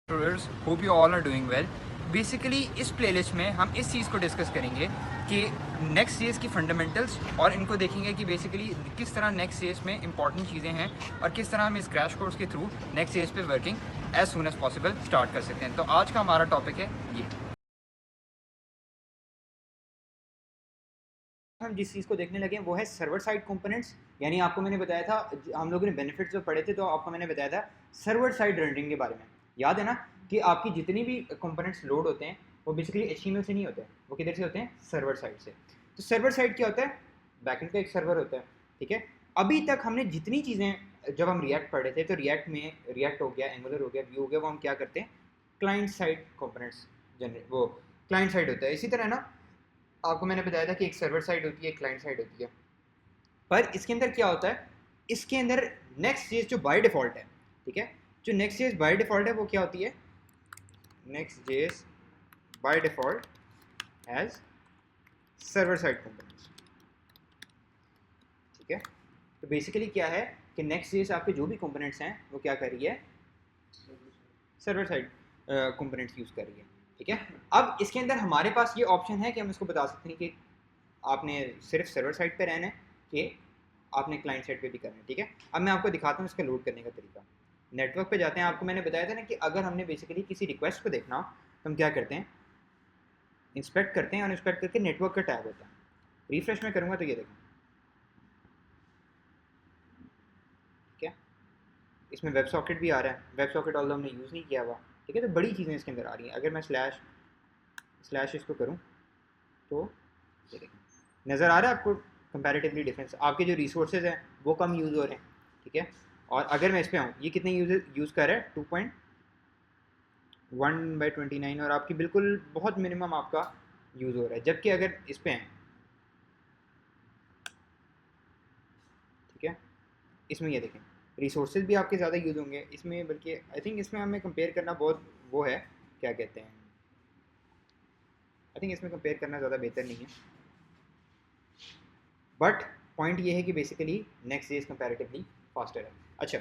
Viewers, hope you all are doing well. Basically इस playlist में हम इस चीज़ को डिस्कस करेंगे कि नेक्स्ट जेएस की फंडामेंटल्स और इनको देखेंगे कि बेसिकली किस तरह नेक्स्ट जेएस में इंपॉर्टेंट चीज़ें हैं और किस तरह हम इस क्रैश कोर्स के थ्रू नेक्स्ट जेएस पे working as soon as possible start कर सकते हैं। तो आज का हमारा टॉपिक है ये। हम जिस चीज़ को देखने लगे हैं वो है सर्वर साइड कंपोनेंट्स। यानी आपको मैंने बताया था, हम लोगों ने बेनिफिट्स जो पढ़े थे तो आपको मैंने बताया था सर्वर साइड रेंडरिंग के बारे में। याद है ना कि आपकी जितनी भी कंपोनेंट्स लोड होते हैं वो बेसिकली एचटीएमएल से नहीं होते हैं, वो किधर से होते हैं? सर्वर साइड से। तो सर्वर साइड क्या होता है? बैकएंड का एक सर्वर होता है, ठीक है। अभी तक हमने जितनी चीज़ें, जब हम रिएक्ट पढ़े थे तो रिएक्ट में रिएक्ट हो गया, एंगुलर हो गया, व्यू हो गया, वो हम क्या करते हैं? क्लाइंट साइड कंपोनेंट्स जनरेट, वो क्लाइंट साइड होता है। इसी तरह ना आपको मैंने बताया था कि एक सर्वर साइड होती है, एक क्लाइंट साइड होती है। पर इसके अंदर क्या होता है? इसके अंदर नेक्स्ट चीज जो बाय डिफॉल्ट है, ठीक है, जो नेक्स्ट चीज बाय डिफॉल्ट है वो क्या होती है? Next JS by default as server side components, ठीक है। तो बेसिकली क्या है कि नेक्स्ट जेएस आपके जो भी कंपोनेंट्स हैं वो क्या कर रही है? सर्वर साइड कंपोनेंट्स यूज कर रही है, ठीक है। अब इसके अंदर हमारे पास ये ऑप्शन है कि हम इसको बता सकते हैं कि आपने सिर्फ सर्वर साइड पे रहना है कि आपने क्लाइंट साइड पे भी करना है, ठीक है। अब मैं आपको दिखाता हूँ इसका लोड करने का तरीका। नेटवर्क पे जाते हैं। आपको मैंने बताया था ना कि अगर हमने बेसिकली किसी रिक्वेस्ट को देखना हो तो हम क्या करते हैं? इंस्पेक्ट करते हैं, और इंस्पेक्ट करके नेटवर्क का टैग होता है। रिफ्रेश में करूँगा तो ये देखें, ठीक है, इसमें वेब सॉकेट भी आ रहा है। वेब सॉकेट ऑल हमने यूज़ नहीं किया हुआ, ठीक है। तो बड़ी चीज़ें इसके अंदर आ रही हैं। अगर मैं स्लैश इसको करूँ तो ये देखें, नज़र आ रहा है आपको कंपैरेटिवली डिफरेंस? आपके जो रिसोर्सेज हैं वो कम यूज़ हो रहे हैं, ठीक है। और अगर मैं इस पर आऊँ, ये कितने यूज़ कर रहा है? 2.1/29, और आपकी बिल्कुल बहुत मिनिमम आपका यूज़ हो रहा है। जबकि अगर इस पर आए, ठीक है, इसमें ये देखें, रिसोर्सेज भी आपके ज़्यादा यूज़ होंगे इसमें, बल्कि आई थिंक इसमें हमें कंपेयर करना बहुत वो है, क्या कहते हैं, आई थिंक इसमें कंपेयर करना ज़्यादा बेहतर नहीं है। बट पॉइंट ये है कि basically next is comparatively faster है। अच्छा,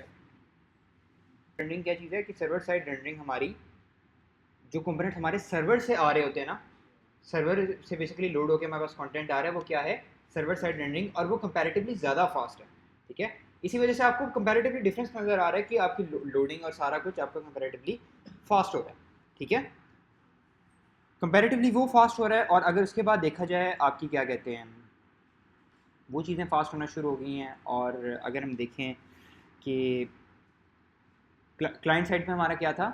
रेंडरिंग क्या चीज़ है कि सर्वर साइड रेंडरिंग हमारी जो कंपोनेंट हमारे सर्वर से आ रहे होते हैं ना, सर्वर से बेसिकली लोड होकर हमारे पास कंटेंट आ रहा है, वो क्या है? सर्वर साइड रेंडरिंग, और वो कंपैरेटिवली ज़्यादा फास्ट है, ठीक है। इसी वजह से आपको कंपैरेटिवली डिफरेंस नज़र आ रहा है कि आपकी लोडिंग और सारा कुछ आपका कंपैरेटिवली फास्ट हो रहा है, ठीक है। कंपैरेटिवली वो फास्ट हो रहा है, और अगर उसके बाद देखा जाए आपकी क्या कहते हैं, वो चीज़ें फास्ट होना शुरू हो गई हैं। और अगर हम देखें कि क्लाइंट साइड पे हमारा क्या था?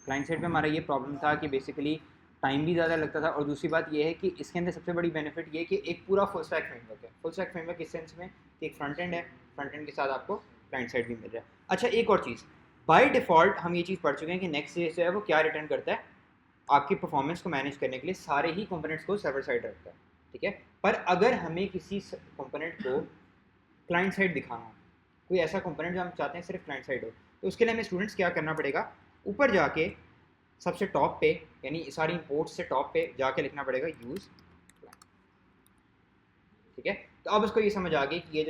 क्लाइंट साइड पे हमारा ये प्रॉब्लम था कि बेसिकली टाइम भी ज़्यादा लगता था, और दूसरी बात ये है कि इसके अंदर सबसे बड़ी बेनिफिट ये है कि एक पूरा फुल स्टैक फ्रेमवर्क है। फुल स्टैक फ्रेमवर्क इस सेंस में कि एक फ्रंट एंड है, फ्रंट एंड के साथ आपको क्लाइंट साइड भी मिल रहा है। अच्छा, एक और चीज़, बाय डिफ़ॉल्ट हम ये चीज़ पढ़ चुके हैं कि नेक्स्ट जो है वो क्या रिटर्न करता है? आपकी परफॉर्मेंस को मैनेज करने के लिए सारे ही कंपोनेंट्स को सर्वर साइड रखता है, ठीक है। पर अगर हमें किसी कंपोनेंट को क्लाइंट साइड दिखाना हो, कोई ऐसा कंपोनेंट जो हम चाहते हैं सिर्फ क्लाइंट साइड हो, तो उसके लिए हमें स्टूडेंट्स क्या करना पड़ेगा? ऊपर जाके सबसे टॉप पे, यानी सारी इंपोर्ट से टॉप पे जाके लिखना पड़ेगा यूज़, ठीक है। तो अब उसको ये समझ आ गई कि ये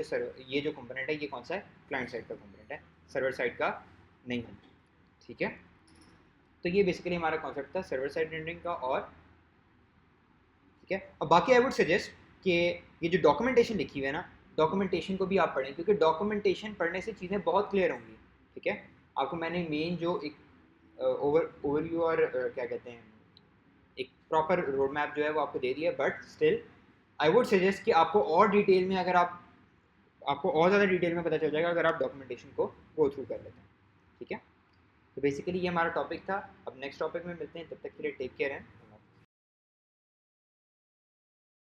जो कंपोनेंट है ये कौन सा है? क्लाइंट साइड का कंपोनेंट है, सर्वर साइड का नहीं है, ठीक है। तो ये बेसिकली हमारा कॉन्सेप्ट था सर्वर साइड रेंडरिंग का। और ठीक है, अब बाकी आई वुड सजेस्ट कि ये जो डॉक्यूमेंटेशन लिखी हुई है ना, डॉक्यूमेंटेशन को भी आप पढ़ें, क्योंकि डॉक्यूमेंटेशन पढ़ने से चीज़ें बहुत क्लियर होंगी, ठीक है। आपको मैंने मेन जो एक ओवरव्यू और क्या कहते हैं, एक प्रॉपर रोड मैप जो है वो आपको दे दिया, but still I would suggest कि आपको और डिटेल में, अगर आपको और ज़्यादा डिटेल में पता चल जाएगा अगर आप डॉक्यूमेंटेशन को गो थ्रू कर लेते हैं, ठीक है। तो बेसिकली ये हमारा टॉपिक था। अब नेक्स्ट टॉपिक में मिलते हैं, तब तक के लिए टेक केयर है।